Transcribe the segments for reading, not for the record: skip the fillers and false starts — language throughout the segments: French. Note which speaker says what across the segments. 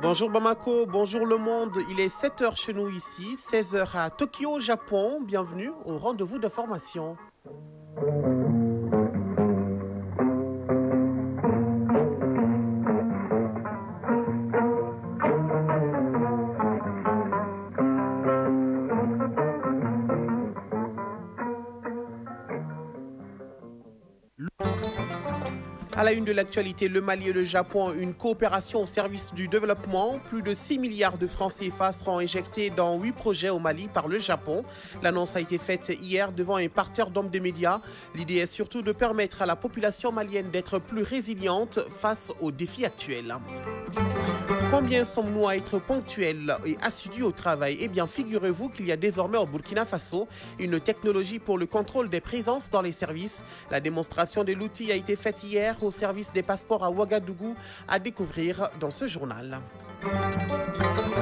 Speaker 1: Bonjour Bamako, bonjour le monde. Il est 7 heures chez nous ici, 16 heures à Tokyo, Japon. Bienvenue au rendez-vous de formation. À la une de l'actualité, le Mali et le Japon, une coopération au service du développement. Plus de 6 milliards de francs CFA seront injectés dans 8 projets au Mali par le Japon. L'annonce a été faite hier devant un parterre d'hommes de médias. L'idée est surtout de permettre à la population malienne d'être plus résiliente face aux défis actuels. Combien sommes-nous à être ponctuels et assidus au travail? Eh bien, figurez-vous qu'il y a désormais au Burkina Faso une technologie pour le contrôle des présences dans les services. La démonstration de l'outil a été faite hier au service des passeports à Ouagadougou, à découvrir dans ce journal.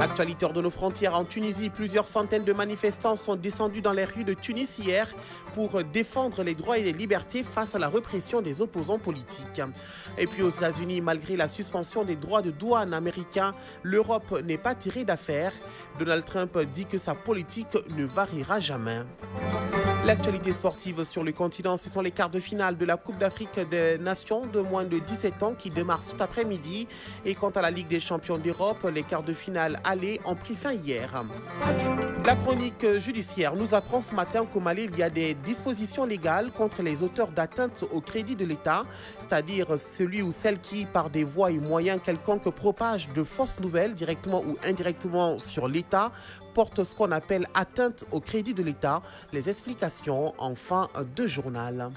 Speaker 1: Actualité hors de nos frontières, en Tunisie, plusieurs centaines de manifestants sont descendus dans les rues de Tunis hier pour défendre les droits et les libertés face à la répression des opposants politiques. Et puis aux États-Unis, malgré la suspension des droits de douane américains, l'Europe n'est pas tirée d'affaire. Donald Trump dit que sa politique ne variera jamais. L'actualité sportive sur le continent, ce sont les quarts de finale de la Coupe d'Afrique des Nations de moins de 17 ans qui démarrent cet après-midi. Et quant à la Ligue des champions d'Europe, les quarts de finale aller ont pris fin hier. La chronique judiciaire nous apprend ce matin qu'au Mali, il y a des dispositions légales contre les auteurs d'atteinte au crédit de l'État, c'est-à-dire celui ou celle qui, par des voies et moyens quelconques, propage de fausses nouvelles directement ou indirectement sur l'État, porte ce qu'on appelle atteinte au crédit de l'État. Les explications en fin de journal.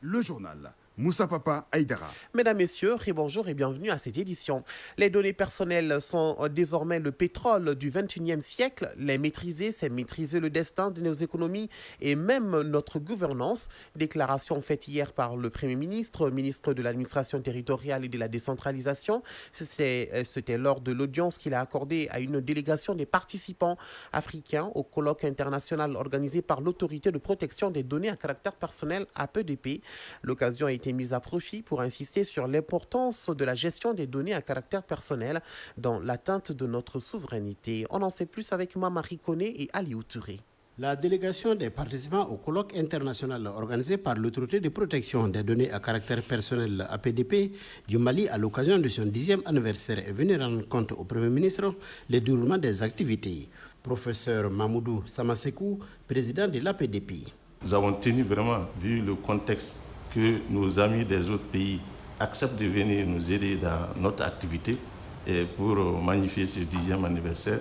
Speaker 2: Le journal. Moussa Papa Aïdara.
Speaker 1: Mesdames, Messieurs, bonjour et bienvenue à cette édition. Les données personnelles sont désormais le pétrole du XXIe siècle. Les maîtriser, c'est maîtriser le destin de nos économies et même notre gouvernance. Déclaration faite hier par le Premier ministre, ministre de l'administration territoriale et de la décentralisation. C'était lors de l'audience qu'il a accordée à une délégation des participants africains au colloque international organisé par l'Autorité de protection des données à caractère personnel APDP. L'occasion a été mise à profit pour insister sur l'importance de la gestion des données à caractère personnel dans l'atteinte de notre souveraineté. On en sait plus avec Marie Koné et Aliou Touré.
Speaker 3: La délégation des participants au colloque international organisé par l'Autorité de protection des données à caractère personnel APDP du Mali à l'occasion de son 10e anniversaire est venu rendre compte au Premier ministre le déroulement des activités. Professeur Mamoudou Samasekou, président de l'APDP.
Speaker 4: Nous avons tenu vraiment, vu le contexte, que nos amis des autres pays acceptent de venir nous aider dans notre activité et pour magnifier ce 10e anniversaire.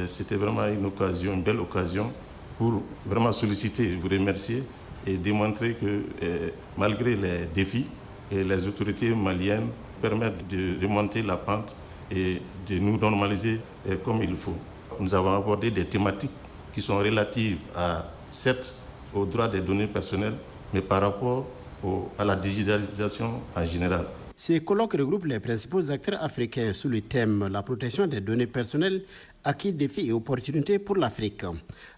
Speaker 4: C'était vraiment une belle occasion pour vraiment solliciter, vous remercier et démontrer que malgré les défis, les autorités maliennes permettent de remonter la pente et de nous normaliser comme il faut. Nous avons abordé des thématiques qui sont relatives certes aux droits des données personnelles, mais par rapport à la digitalisation en général.
Speaker 3: Ces colloques regroupent les principaux acteurs africains sous le thème « La protection des données personnelles, acquis, défis et opportunités pour l'Afrique ».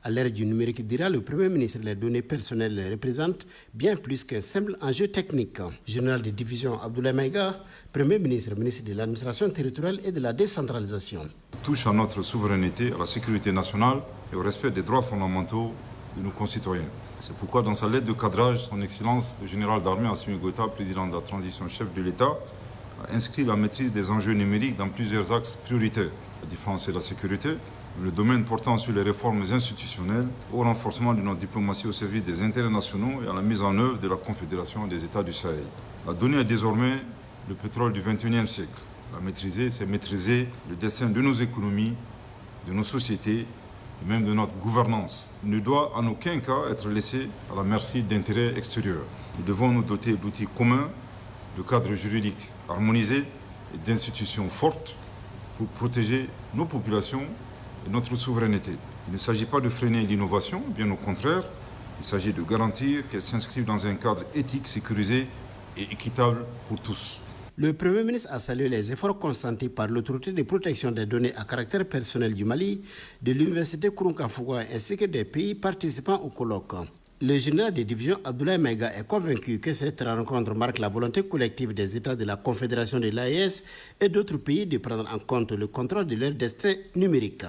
Speaker 3: À l'ère du numérique, dira le Premier ministre, les données personnelles représentent bien plus qu'un simple enjeu technique. Général de division Abdoulaye Maïga, Premier ministre, ministre de l'administration territoriale et de la décentralisation.
Speaker 5: Touche à notre souveraineté, à la sécurité nationale et au respect des droits fondamentaux de nos concitoyens. C'est pourquoi, dans sa lettre de cadrage, son Excellence, le général d'armée Assimi Goïta, président de la transition chef de l'État, a inscrit la maîtrise des enjeux numériques dans plusieurs axes prioritaires. La défense et la sécurité, le domaine portant sur les réformes institutionnelles, au renforcement de notre diplomatie au service des intérêts nationaux et à la mise en œuvre de la Confédération des États du Sahel. La donnée est désormais le pétrole du XXIe siècle. La maîtriser, c'est maîtriser le destin de nos économies, de nos sociétés, et même de notre gouvernance, ne doit en aucun cas être laissé à la merci d'intérêts extérieurs. Nous devons nous doter d'outils communs, de cadres juridiques harmonisés et d'institutions fortes pour protéger nos populations et notre souveraineté. Il ne s'agit pas de freiner l'innovation, bien au contraire, il s'agit de garantir qu'elle s'inscrive dans un cadre éthique, sécurisé et équitable pour tous.
Speaker 3: Le Premier ministre a salué les efforts consentis par l'Autorité de protection des données à caractère personnel du Mali, de l'Université Kourounkafouga ainsi que des pays participants au colloque. Le général de division Abdoulaye Maïga est convaincu que cette rencontre marque la volonté collective des États de la Confédération de l'AES et d'autres pays de prendre en compte le contrôle de leur destin numérique.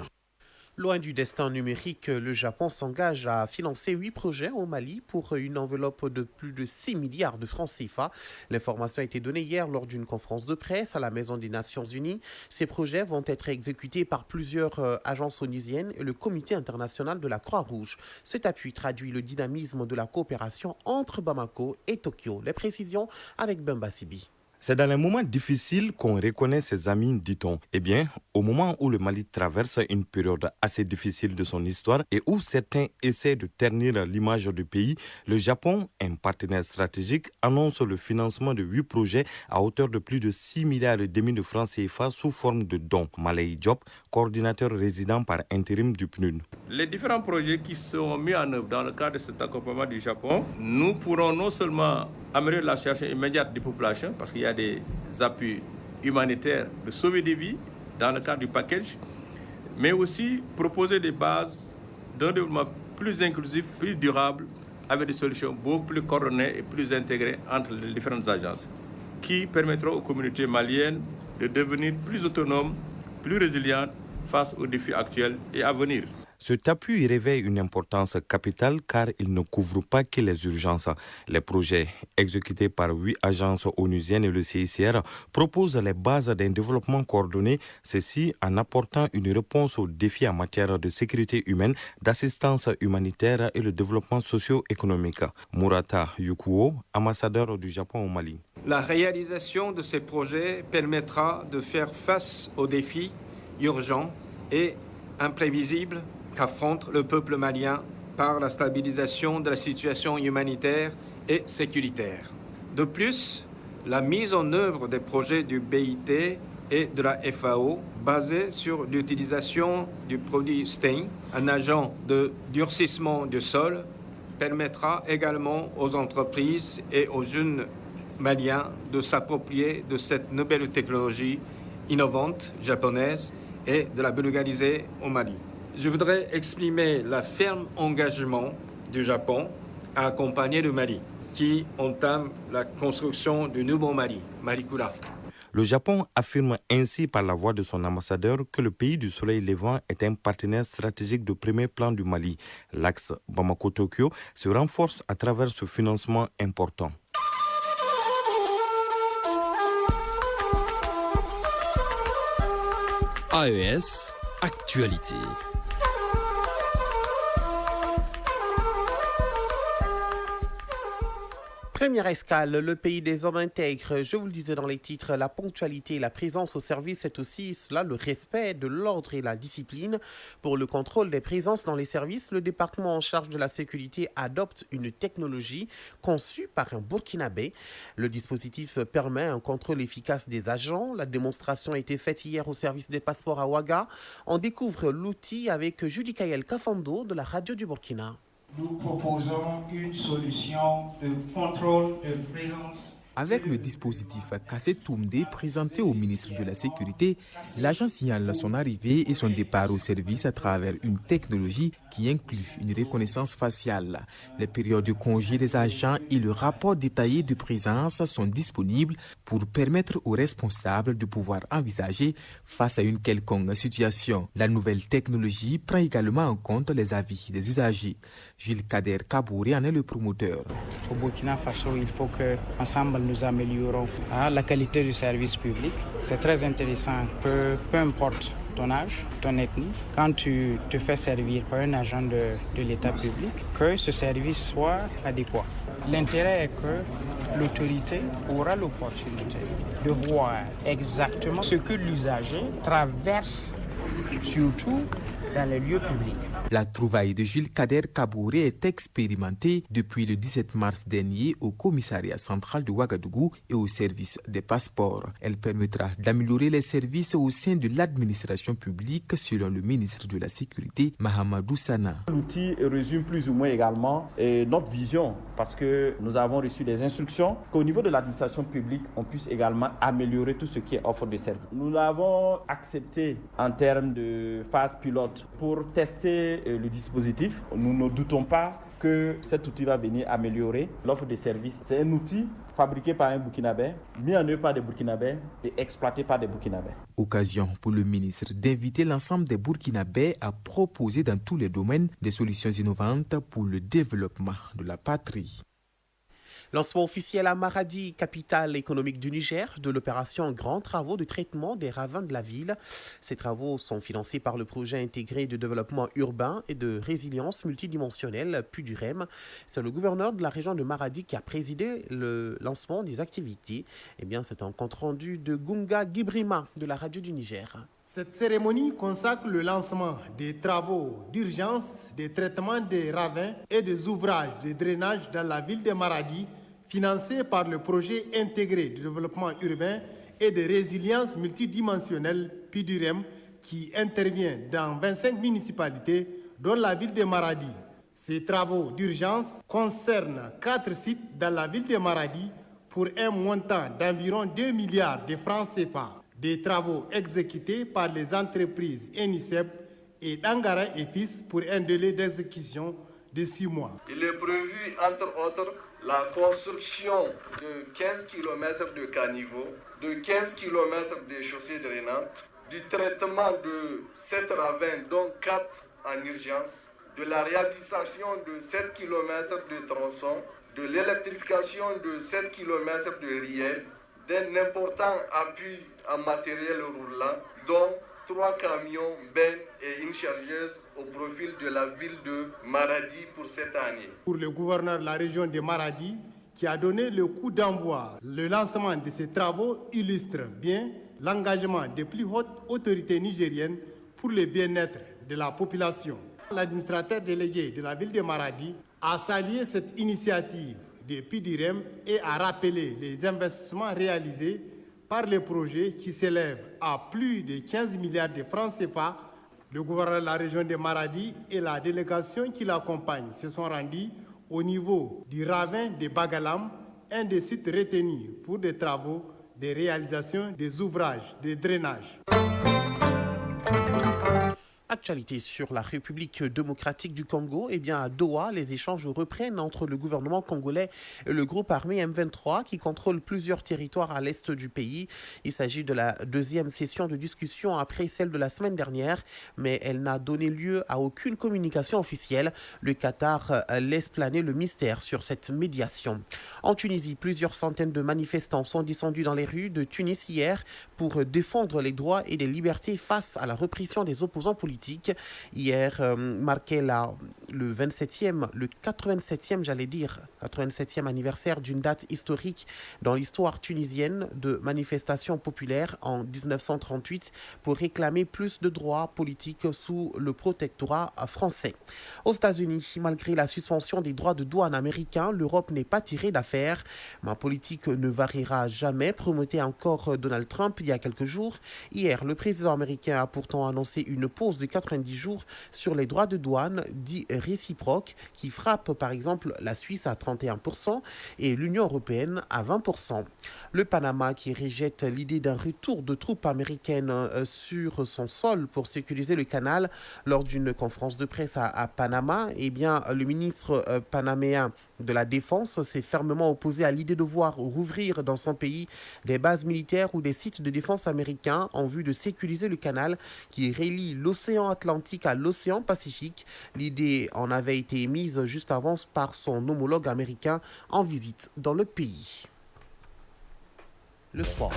Speaker 1: Loin du destin numérique, le Japon s'engage à financer 8 projets au Mali pour une enveloppe de plus de 6 milliards de francs CFA. L'information a été donnée hier lors d'une conférence de presse à la Maison des Nations Unies. Ces projets vont être exécutés par plusieurs agences onusiennes et le Comité international de la Croix-Rouge. Cet appui traduit le dynamisme de la coopération entre Bamako et Tokyo. Les précisions avec Bemba Sibi.
Speaker 6: C'est dans les moments difficiles qu'on reconnaît ses amis, dit-on. Eh bien, au moment où le Mali traverse une période assez difficile de son histoire et où certains essaient de ternir l'image du pays, le Japon, un partenaire stratégique, annonce le financement de 8 projets à hauteur de plus de 6 milliards et demi de francs CFA sous forme de dons. Malay Diop, coordinateur résident par intérim du PNUD.
Speaker 7: Les différents projets qui seront mis en œuvre dans le cadre de cet accompagnement du Japon, nous pourrons non seulement améliorer la situation immédiate des populations, parce qu'il y a des appuis humanitaires de sauver des vies dans le cadre du package, mais aussi proposer des bases d'un développement plus inclusif, plus durable, avec des solutions beaucoup plus coordonnées et plus intégrées entre les différentes agences, qui permettront aux communautés maliennes de devenir plus autonomes, plus résilientes face aux défis actuels et à venir.
Speaker 6: Cet appui révèle une importance capitale car il ne couvre pas que les urgences. Les projets exécutés par 8 agences onusiennes et le CICR proposent les bases d'un développement coordonné, ceci en apportant une réponse aux défis en matière de sécurité humaine, d'assistance humanitaire et de développement socio-économique. Murata Yukuo, ambassadeur du Japon au Mali.
Speaker 8: La réalisation de ces projets permettra de faire face aux défis urgents et imprévisibles qu'affronte le peuple malien par la stabilisation de la situation humanitaire et sécuritaire. De plus, la mise en œuvre des projets du BIT et de la FAO, basés sur l'utilisation du produit STEIN, un agent de durcissement du sol, permettra également aux entreprises et aux jeunes maliens de s'approprier de cette nouvelle technologie innovante japonaise et de la vulgariser au Mali. Je voudrais exprimer le ferme engagement du Japon à accompagner le Mali, qui entame la construction du nouveau Mali, Marikula.
Speaker 6: Le Japon affirme ainsi par la voix de son ambassadeur que le pays du soleil levant est un partenaire stratégique de premier plan du Mali. L'axe Bamako-Tokyo se renforce à travers ce financement important.
Speaker 9: AES Actualité.
Speaker 1: Première escale, le pays des hommes intègres. Je vous le disais dans les titres, la ponctualité et la présence au service, c'est aussi cela, le respect de l'ordre et la discipline. Pour le contrôle des présences dans les services, le département en charge de la sécurité adopte une technologie conçue par un Burkinabé. Le dispositif permet un contrôle efficace des agents. La démonstration a été faite hier au service des passeports à Ouaga. On découvre l'outil avec Judy Kayel Kafando de la radio du Burkina.
Speaker 10: Nous proposons une solution de contrôle de présence.
Speaker 11: Avec le dispositif Kassé Toumdé présenté au ministre de la Sécurité, l'agent signale son arrivée et son départ au service à travers une technologie qui inclut une reconnaissance faciale. Les périodes de congé des agents et le rapport détaillé de présence sont disponibles pour permettre aux responsables de pouvoir envisager face à une quelconque situation. La nouvelle technologie prend également en compte les avis des usagers. Gilles Kader Kabouré en est le promoteur.
Speaker 10: Au Burkina Faso, il faut que ensemble nous améliorons la qualité du service public. C'est très intéressant que peu importe ton âge, ton ethnie, quand tu te fais servir par un agent de l'État public, que ce service soit adéquat. L'intérêt est que l'autorité aura l'opportunité de voir exactement ce que l'usager traverse, surtout dans les lieux publics.
Speaker 11: La trouvaille de Gilles Kader Kabouré est expérimentée depuis le 17 mars dernier au commissariat central de Ouagadougou et au service des passeports. Elle permettra d'améliorer les services au sein de l'administration publique selon le ministre de la Sécurité, Mahamadou Sana.
Speaker 12: L'outil résume plus ou moins également notre vision parce que nous avons reçu des instructions qu'au niveau de l'administration publique, on puisse également améliorer tout ce qui est offre de services. Nous l'avons accepté en termes de phase pilote pour tester le dispositif. Nous ne doutons pas que cet outil va venir améliorer l'offre de services. C'est un outil fabriqué par un Burkinabé, mis en œuvre par des Burkinabés et exploité par des Burkinabés.
Speaker 11: Occasion pour le ministre d'inviter l'ensemble des Burkinabés à proposer dans tous les domaines des solutions innovantes pour le développement de la patrie.
Speaker 1: Lancement officiel à Maradi, capitale économique du Niger, de l'opération Grands Travaux de traitement des ravins de la ville. Ces travaux sont financés par le projet intégré de développement urbain et de résilience multidimensionnelle, PUDUREM. C'est le gouverneur de la région de Maradi qui a présidé le lancement des activités. C'est un compte rendu de Gunga Gibrima de la radio du Niger.
Speaker 13: Cette cérémonie consacre le lancement des travaux d'urgence, des traitements des ravins et des ouvrages de drainage dans la ville de Maradi, financés par le projet intégré de développement urbain et de résilience multidimensionnelle PUDUREM qui intervient dans 25 municipalités, dont la ville de Maradi. Ces travaux d'urgence concernent 4 sites dans la ville de Maradi pour un montant d'environ 2 milliards de francs CFA. Des travaux exécutés par les entreprises ENICEP et Dangara et Fils pour un délai d'exécution de 6 mois.
Speaker 14: Il est prévu, entre autres, la construction de 15 km de caniveaux, de 15 km de chaussées drainantes, du traitement de 7 ravins, dont 4 en urgence, de la réhabilitation de 7 km de tronçons, de l'électrification de 7 km de riels, d'un important appui en matériel roulant, dont 3 camions, bennes et une chargeuse au profil de la ville de Maradi pour cette année.
Speaker 13: Pour le gouverneur de la région de Maradi, qui a donné le coup d'envoi, le lancement de ces travaux illustre bien l'engagement des plus hautes autorités nigériennes pour le bien-être de la population. L'administrateur délégué de la ville de Maradi a salué cette initiative de PUDUREM et a rappelé les investissements réalisés par les projets qui s'élèvent à plus de 15 milliards de francs CFA. Le gouverneur de la région de Maradi et la délégation qui l'accompagne se sont rendus au niveau du ravin de Bagalam, un des sites retenus pour des travaux de réalisation des ouvrages de drainage.
Speaker 1: Actualité sur la République démocratique du Congo. À Doha, les échanges reprennent entre le gouvernement congolais et le groupe armé M23 qui contrôle plusieurs territoires à l'est du pays. Il s'agit de la deuxième session de discussion après celle de la semaine dernière, mais elle n'a donné lieu à aucune communication officielle. Le Qatar laisse planer le mystère sur cette médiation. En Tunisie, plusieurs centaines de manifestants sont descendus dans les rues de Tunis hier pour défendre les droits et les libertés face à la répression des opposants politiques. Hier marquait le 87e anniversaire d'une date historique dans l'histoire tunisienne de manifestations populaires en 1938 pour réclamer plus de droits politiques sous le protectorat français. Aux États-Unis, malgré la suspension des droits de douane américains, l'Europe n'est pas tirée d'affaire. Ma politique ne variera jamais, promettait encore Donald Trump il y a quelques jours. Hier, le président américain a pourtant annoncé une pause de 90 jours sur les droits de douane dits réciproques qui frappent par exemple la Suisse à 31% et l'Union européenne à 20%. Le Panama qui rejette l'idée d'un retour de troupes américaines sur son sol pour sécuriser le canal lors d'une conférence de presse à Panama, le ministre panaméen de la Défense s'est fermement opposé à l'idée de voir rouvrir dans son pays des bases militaires ou des sites de défense américains en vue de sécuriser le canal qui relie l'océan Atlantique à l'océan Pacifique. L'idée en avait été émise juste avant par son homologue américain en visite dans le pays. Le sport.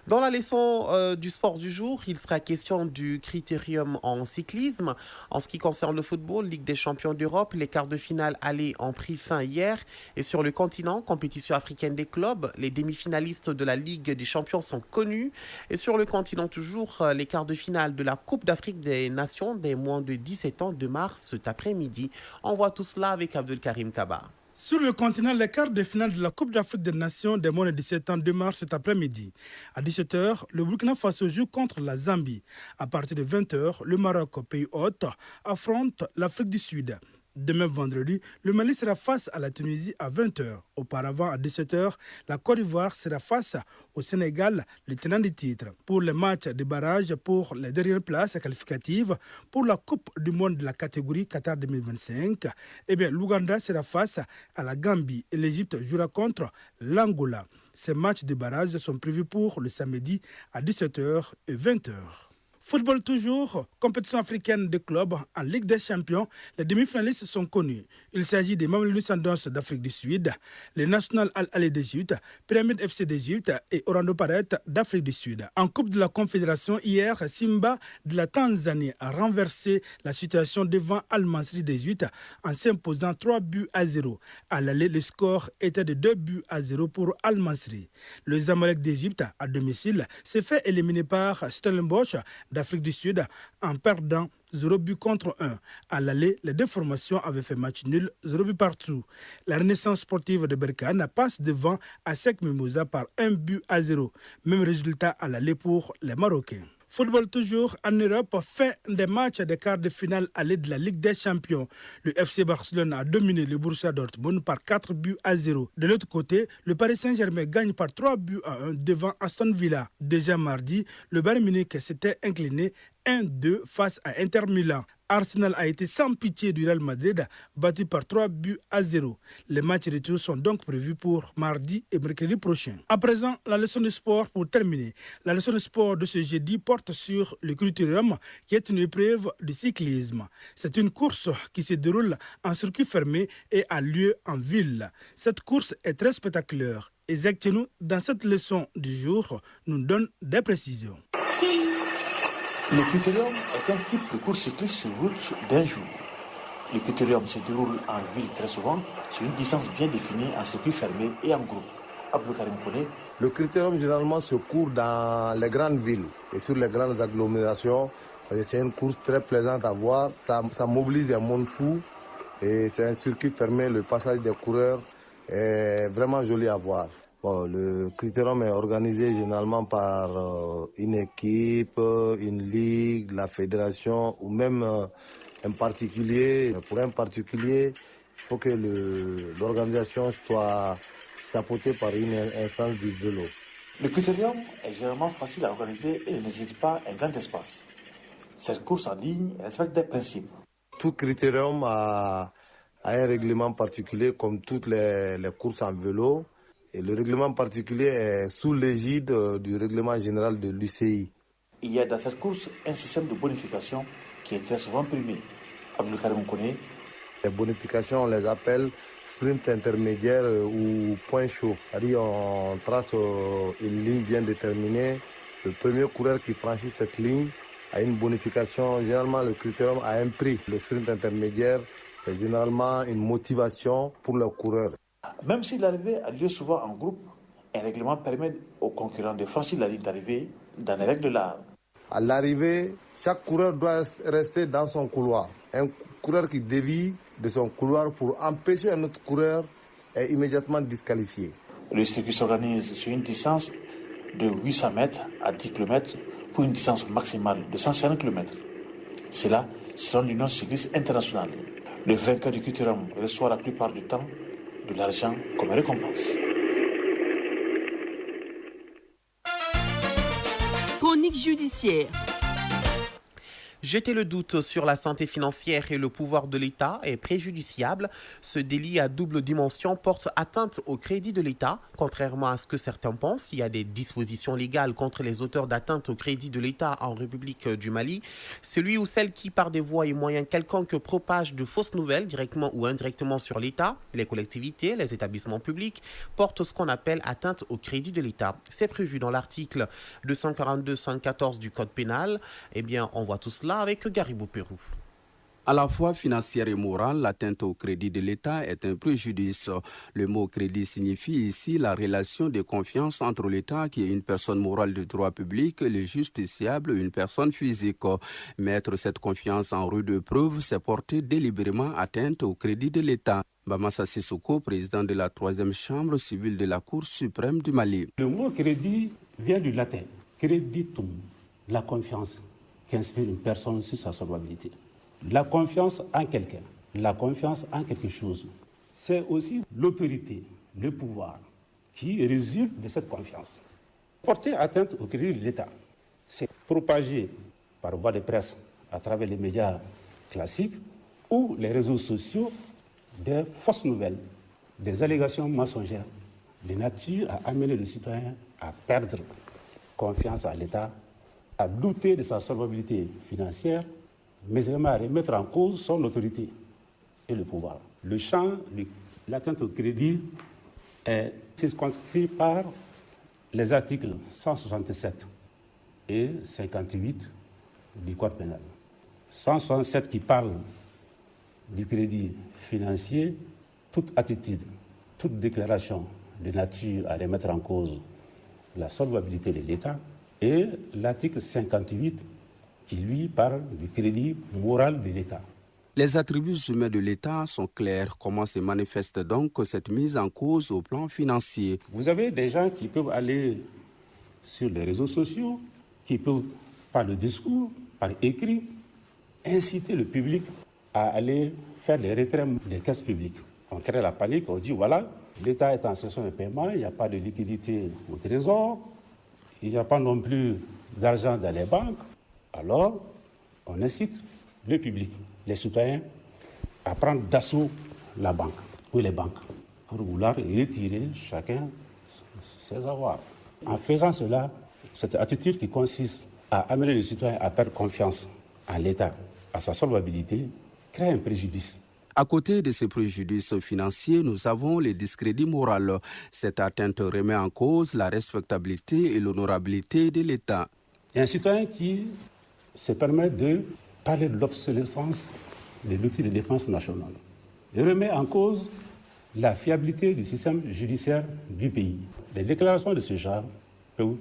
Speaker 1: Dans la leçon du sport du jour, il sera question du critérium en cyclisme. En ce qui concerne le football, Ligue des champions d'Europe, les quarts de finale allaient ont pris fin hier. Et sur le continent, compétition africaine des clubs, les demi-finalistes de la Ligue des champions sont connus. Et sur le continent toujours, les quarts de finale de la Coupe d'Afrique des Nations des moins de 17 ans démarrent cet après-midi. On voit tout cela avec Abdelkarim Kaba.
Speaker 15: Sur le continent, les quarts de finale de la Coupe d'Afrique des Nations des moins de 17 ans démarrent cet après-midi. À 17h, le Burkina Faso joue contre la Zambie. À partir de 20h, le Maroc, pays hôte, affronte l'Afrique du Sud. Demain vendredi, le Mali sera face à la Tunisie à 20h. Auparavant, à 17h, la Côte d'Ivoire sera face au Sénégal, le tenant du titre. Pour les matchs de barrage pour les dernières places qualificatives pour la Coupe du Monde de la catégorie Qatar 2025, l'Ouganda sera face à la Gambie et l'Égypte jouera contre l'Angola. Ces matchs de barrage sont prévus pour le samedi à 17h et 20h. Football toujours, compétition africaine de clubs en Ligue des Champions. Les demi-finalistes sont connus. Il s'agit des Mamelodi Sundowns d'Afrique du Sud, les National Al-Ahly d'Égypte, Pyramide FC d'Égypte et Orlando Pirates d'Afrique du Sud. En Coupe de la Confédération, hier, Simba de la Tanzanie a renversé la situation devant Al-Masry d'Égypte en s'imposant 3-0. À l'aller, le score était de 2-0 pour Al-Masry. Le Zamalek d'Égypte, à domicile, s'est fait éliminer par Stellenbosch d'Afrique du Sud en perdant 0-1. À l'aller, les deux formations avaient fait match nul, 0 partout. La Renaissance sportive de Berkane passe devant ASEC Mimosa par 1-0. Même résultat à l'aller pour les Marocains. Football toujours en Europe, fin des matchs des quarts de finale aller de la Ligue des Champions. Le FC Barcelone a dominé le Borussia Dortmund par 4-0. De l'autre côté, le Paris Saint-Germain gagne par 3-1 devant Aston Villa. Déjà mardi, le Bayern Munich s'était incliné 1-2 face à Inter Milan. Arsenal a été sans pitié du Real Madrid, battu par 3-0. Les matchs retour sont donc prévus pour mardi et mercredi prochain. À présent, la leçon de sport pour terminer. La leçon de sport de ce jeudi porte sur le critérium, qui est une épreuve de cyclisme. C'est une course qui se déroule en circuit fermé et a lieu en ville. Cette course est très spectaculaire. Exactement, dans cette leçon du jour, nous donne des précisions.
Speaker 16: Le critérium est un type de course cycliste sur route d'un jour. Le critérium se déroule en ville très souvent sur une distance bien définie en circuit fermé et en groupe. Abdou Karim connaît.
Speaker 17: Le critérium généralement se court dans les grandes villes et sur les grandes agglomérations. C'est une course très plaisante à voir. Ça mobilise un monde fou et c'est un circuit fermé. Le passage des coureurs est vraiment joli à voir. Bon, le critérium est organisé généralement par une équipe, une ligue, la fédération ou même un particulier. Pour un particulier, il faut que l'organisation soit chapeautée par une instance du vélo.
Speaker 16: Le critérium est généralement facile à organiser et ne nécessite pas un grand espace. Cette course en ligne respecte des principes.
Speaker 17: Tout critérium a un règlement particulier comme toutes les courses en vélo. Et le règlement particulier est sous l'égide du règlement général de l'UCI.
Speaker 16: Il y a dans cette course un système de bonification qui est très souvent primé. Abdou Karim connaît.
Speaker 17: Les bonifications, on les appelle sprint intermédiaire ou point chaud. C'est-à-dire on trace une ligne bien déterminée. Le premier coureur qui franchit cette ligne a une bonification. Généralement, le critérium a un prix. Le sprint intermédiaire, c'est généralement une motivation pour le coureur.
Speaker 16: Même si l'arrivée a lieu souvent en groupe, un règlement permet aux concurrents de franchir la ligne d'arrivée dans les règles de l'art.
Speaker 17: À l'arrivée, chaque coureur doit rester dans son couloir. Un coureur qui dévie de son couloir pour empêcher un autre coureur est immédiatement disqualifié.
Speaker 16: Le circuit s'organise sur une distance de 800 mètres à 10 km pour une distance maximale de 150 km. C'est là selon l'Union cycliste internationale. Le vainqueur du critérium reçoit la plupart du temps de l'argent comme récompense.
Speaker 18: Chronique judiciaire.
Speaker 1: Jeter le doute sur la santé financière et le pouvoir de l'État est préjudiciable. Ce délit à double dimension porte atteinte au crédit de l'État. Contrairement à ce que certains pensent, il y a des dispositions légales contre les auteurs d'atteinte au crédit de l'État en République du Mali. Celui ou celle qui, par des voies et moyens quelconques, propage de fausses nouvelles, directement ou indirectement sur l'État, les collectivités, les établissements publics, porte ce qu'on appelle atteinte au crédit de l'État. C'est prévu dans l'article 242-114 du Code pénal. Eh bien, on voit tout cela avec Garibou Pérou.
Speaker 19: À la fois financière et morale, l'atteinte au crédit de l'État est un préjudice. Le mot crédit signifie ici la relation de confiance entre l'État, qui est une personne morale de droit public, et le justiciable, une personne physique. Mettre cette confiance en rude preuve, c'est porter délibérément atteinte au crédit de l'État. Bamassa Sissoko, président de la 3e chambre civile de la Cour suprême du Mali.
Speaker 20: Le mot crédit vient du latin. Creditum, la confiance qu'inspire une personne sur sa solvabilité. La confiance en quelqu'un. la confiance en quelque chose. C'est aussi l'autorité, le pouvoir qui résulte de cette confiance. Porter atteinte au crédit de l'État, c'est propager par voie de presse à travers les médias classiques ou les réseaux sociaux des fausses nouvelles, des allégations mensongères, de nature à amener le citoyen à perdre confiance à l'État, à douter de sa solvabilité financière, mais également à remettre en cause son autorité et le pouvoir. Le champ de l'atteinte au crédit est circonscrit par les articles 167 et 58 du Code pénal. 167 qui parle du crédit financier, toute attitude, toute déclaration de nature à remettre en cause la solvabilité de l'État, et l'article 58 qui, lui, parle du crédit moral de l'État.
Speaker 19: Les attributs humains de l'État sont clairs. Comment se manifeste donc cette mise en cause au plan financier?
Speaker 20: Vous avez des gens qui peuvent aller sur les réseaux sociaux, qui peuvent, par le discours, par écrit, inciter le public à aller faire des retraits des caisses publiques. On crée la panique, on dit voilà, l'État est en session de paiement, il n'y a pas de liquidité au trésor, il n'y a pas non plus d'argent dans les banques. Alors, on incite le public, les citoyens, à prendre d'assaut la banque ou les banques pour vouloir retirer chacun ses avoirs. En faisant cela, cette attitude qui consiste à amener les citoyens à perdre confiance en l'État, à sa solvabilité, crée un préjudice.
Speaker 19: À côté de ces préjudices financiers, nous avons les discrédits moraux. Cette atteinte remet en cause la respectabilité et l'honorabilité de l'État.
Speaker 20: Il y a un citoyen qui se permet de parler de l'obsolescence de l'outil de défense nationale. Il remet en cause la fiabilité du système judiciaire du pays. Les déclarations de ce genre peuvent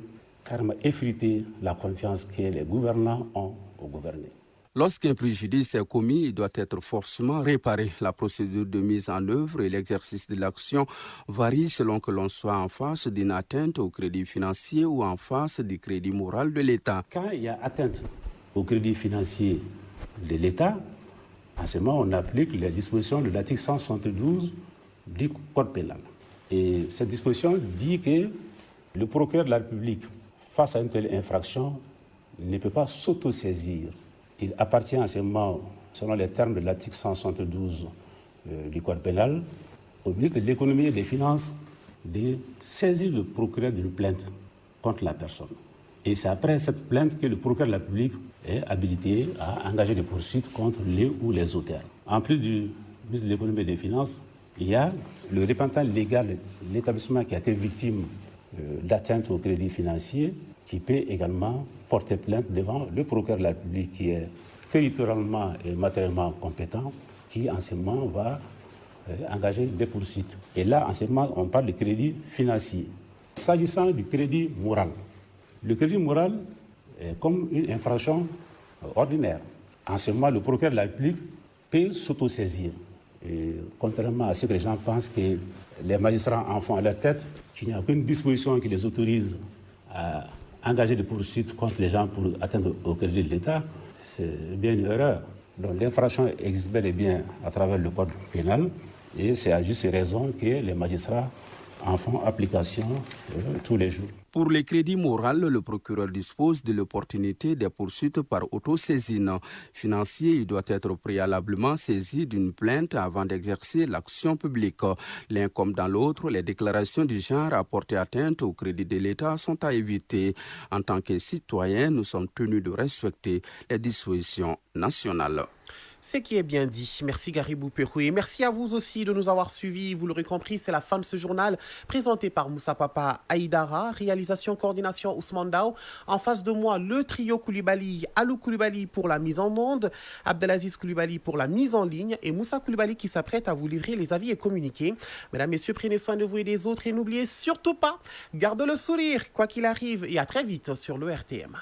Speaker 20: carrément effriter la confiance que les gouvernants ont aux gouvernés.
Speaker 19: Lorsqu'un préjudice est commis, il doit être forcément réparé. La procédure de mise en œuvre et l'exercice de l'action varient selon que l'on soit en face d'une atteinte au crédit financier ou en face du crédit moral de l'État.
Speaker 20: Quand il y a atteinte au crédit financier de l'État, en ce moment, on applique les dispositions de l'article 172 du Code pénal. Et cette disposition dit que le procureur de la République, face à une telle infraction, ne peut pas s'autosaisir. Il appartient en ce moment, selon les termes de l'article 172 du Code pénal, au ministre de l'Économie et des Finances de saisir le procureur d'une plainte contre la personne. Et c'est après cette plainte que le procureur de la République est habilité à engager des poursuites contre les ou les auteurs. En plus du ministre de l'Économie et des Finances, il y a le représentant légal de l'établissement qui a été victime d'atteinte au crédit financier, qui peut également porter plainte devant le procureur de la République qui est territorialement et matériellement compétent, qui en ce moment va engager des poursuites. Et là, en ce moment, on parle de crédit financier. S'agissant du crédit moral, le crédit moral est comme une infraction ordinaire. En ce moment, le procureur de la République peut s'autosaisir. Et contrairement à ce que les gens pensent que les magistrats en font à leur tête, qu'il n'y a aucune disposition qui les autorise à engager des poursuites contre les gens pour atteindre au crédit de l'État, c'est bien une erreur. Donc l'infraction existe bel et bien à travers le Code pénal et c'est à juste raison que les magistrats en font application tous les jours.
Speaker 19: Pour les crédits moraux, le procureur dispose de l'opportunité des poursuites par autosaisine. Financier, il doit être préalablement saisi d'une plainte avant d'exercer l'action publique. L'un comme dans l'autre, les déclarations du genre à porter atteinte au crédit de l'État sont à éviter. En tant que citoyens, nous sommes tenus de respecter les dispositions nationales.
Speaker 1: Ce qui est bien dit. Merci Garibou Perou et merci à vous aussi de nous avoir suivis. Vous l'aurez compris, c'est la fin de ce journal présenté par Moussa Papa Aïdara, réalisation, coordination Ousmane Dao. En face de moi, le trio Koulibaly, Alou Koulibaly pour la mise en onde, Abdelaziz Koulibaly pour la mise en ligne et Moussa Koulibaly qui s'apprête à vous livrer les avis et communiqués. Mesdames, Messieurs, prenez soin de vous et des autres et n'oubliez surtout pas, gardez le sourire quoi qu'il arrive et à très vite sur le RTM.